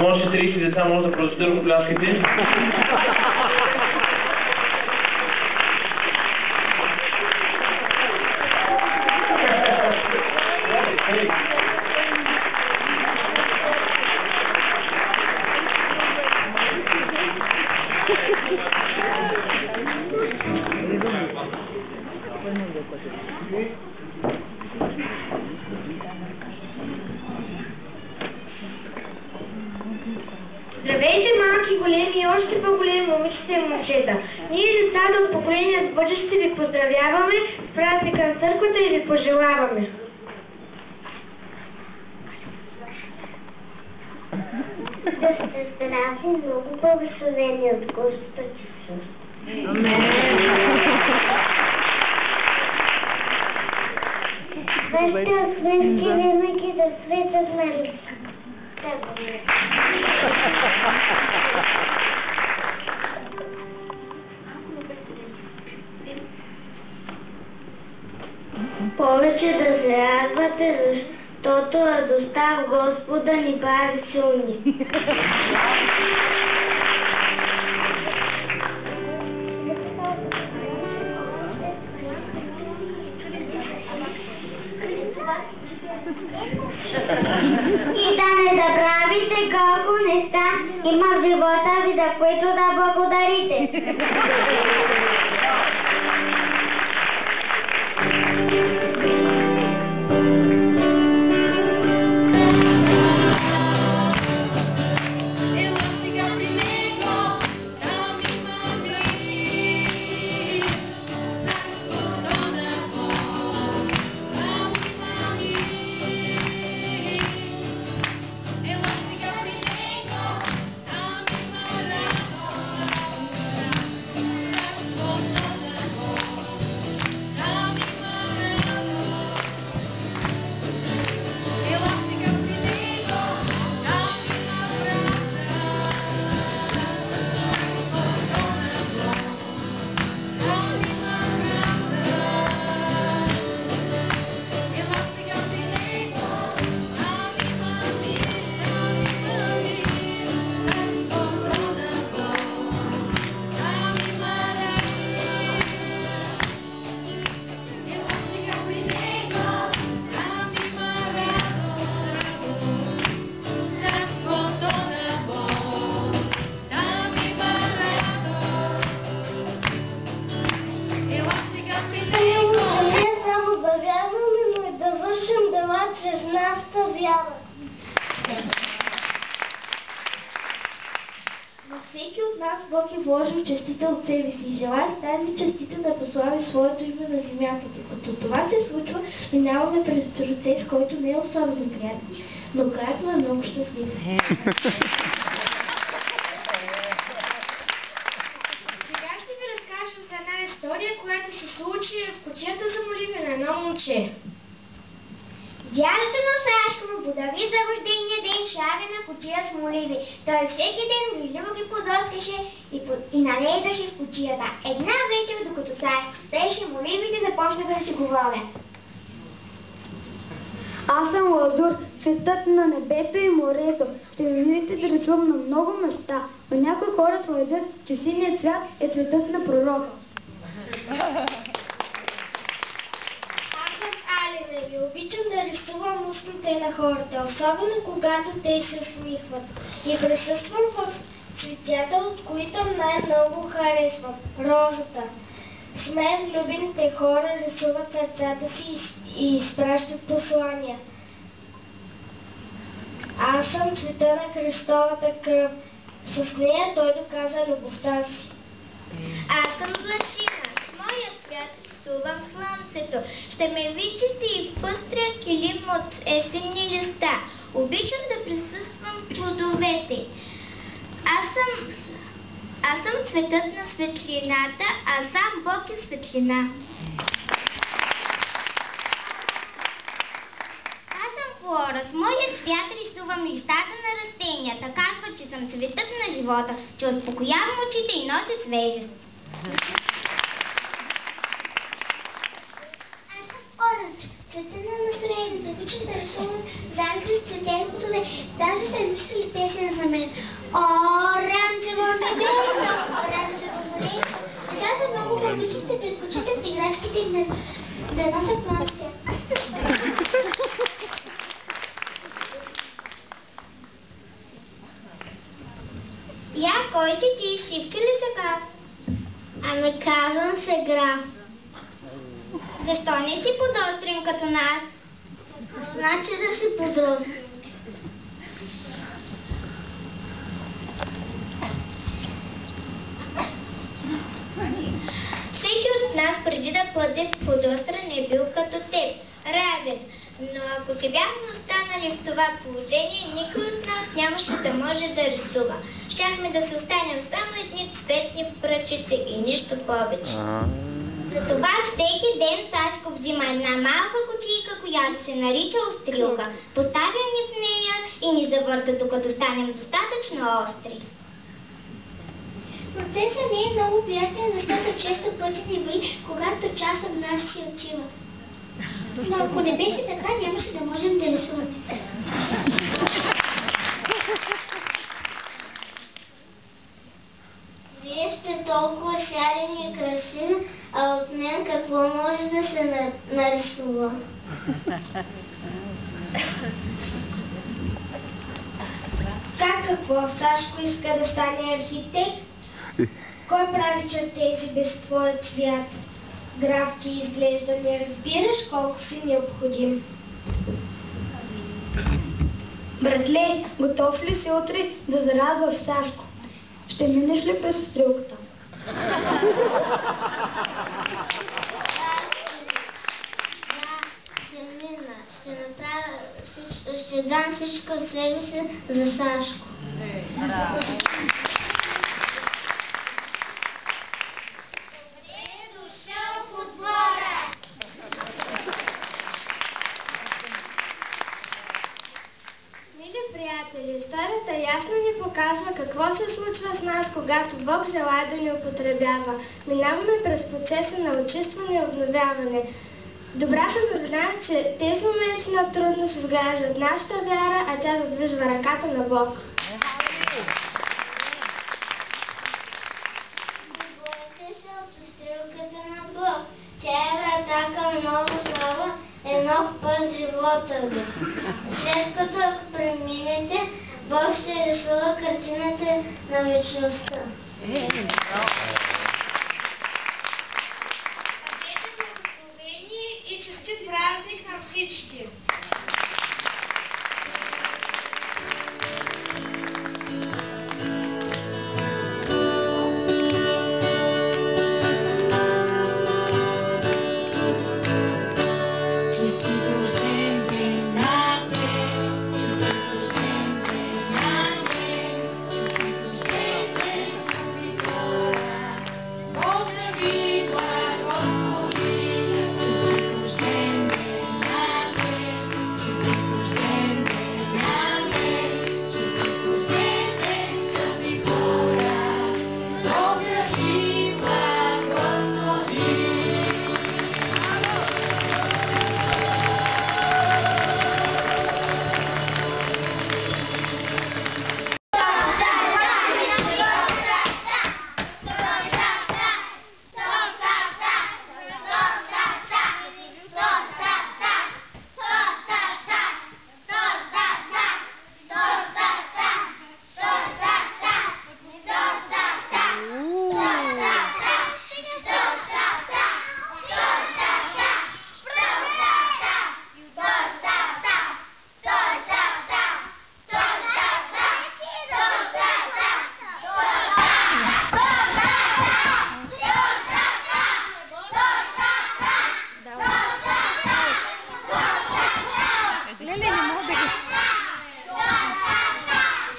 може 30 деца, може да прочета ръкопляските. Здравейте, малки, големи и още по-големи момичета и момчета. Ние, децата от поколение с бъдеще, ви поздравяваме с празника на църквата и ви пожелаваме. Да сте здрави, много благословени от Господ Исус. Вашите свински винаги да светят на лица. Повече да се радвате, защото радостта в Господа ни прави силни. И да не забравите колко неща има в живота ви, за които да благодарите. Всеки от нас Бог е вложил честита от себе си и желая с тази честита да прослави своето име на земята. Докато това се случва, минаваме през процес, който не е особено приятен, но краят му е много щастлив. Сега ще ви разкажа за една история, която се случи в кутията за молитва на едно момче. Дядото на Сашко му подари за рождения ден шарена кутия с моливи. Той всеки ден грижливо ги подоскаше и належдаше в кутията. Една вечер, докато Сашко спеше, моливите започнаха да си говорят. Аз съм Лазур, цветът на небето и морето. Ще ви видите да рисувам на много места, но някои хора твърдят, че синият цвят е цветът на пророка. И обичам да рисувам устните на хората, особено когато те се усмихват. И присъствам в цветята, от които най-много харесвам – розата. С мен влюбените хора рисуват сърцата си и изпращат послания. Аз съм цвета на Христовата кръв. С нея той доказа любовта си. Аз съм Златина. С моя цвят рисувам слънцето. Ще ме видите и в пъстрия килим от есенни листа. Обичам да присъствам в плодовете. Аз съм цветът на светлината, а сам Бог е светлина. Аз съм Флора. С моя цвят рисувам листата на растенията. Казва, че съм цветът на живота, че успокоявам очите и нося свежест. Аз съм Оранж. Цветът на настроението. Обичам да рисувам заедно с цветя и плодове. Даже са измислили песен за мен. и да носят плочки. Я, кой си ти? Сивче ли се казва? Ами казвам се Граф. Защо не си подострим като нас? Значи да си подрослим. Всеки от нас преди да бъде подострен е бил като теб, равен. Но ако се бяхме останали в това положение, никой от нас нямаше да може да рисува. Щяхме да се останем само едни цветни пръчици и нищо повече. Затова всеки ден Сашко взима една малка кутийка, която се нарича острилка. Поставя ни в нея и ни завърта, докато станем достатъчно остри. Процесът не е много приятен, защото често пъти ни боли, когато част от нас си отива. Но ако не беше така, нямаше да можем да рисуваме. Вие сте толкова шарени и красиви, а от мен какво може да се нарисува? Как какво? Сашко иска да стане архитект? Кой прави чертежи без твоя цвят? Граф, ти изглежда не разбираш колко си необходим. Братле, готов ли си утре да зарадваш Сашко? Ще минеш ли през стрелката? Ще мина. Ще направя, ще дам всичко от себе си за Сашко. Приятели, историята ясно ни показва какво се случва с нас, когато Бог желае да ни употребява. Минаваме през процеса на очистване и обновяване. Добрата новина е, че тези моменти на трудност изграждат нашата вяра, а тя задвижва ръката на Бог. Бойте се от стрелката на Бог. Тя е врата към нова слава, е нов път живота ви. След като преминете, Бог ще рисува картината на вечността. Бъдете благословени и честит празник на всички!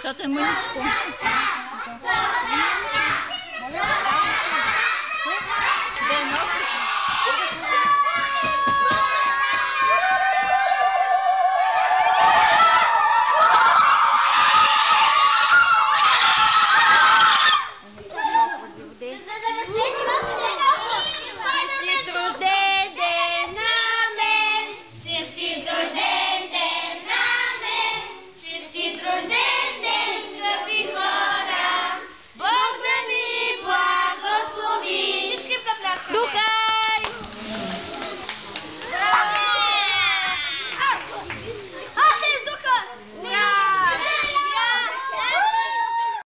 Защото е мъничко.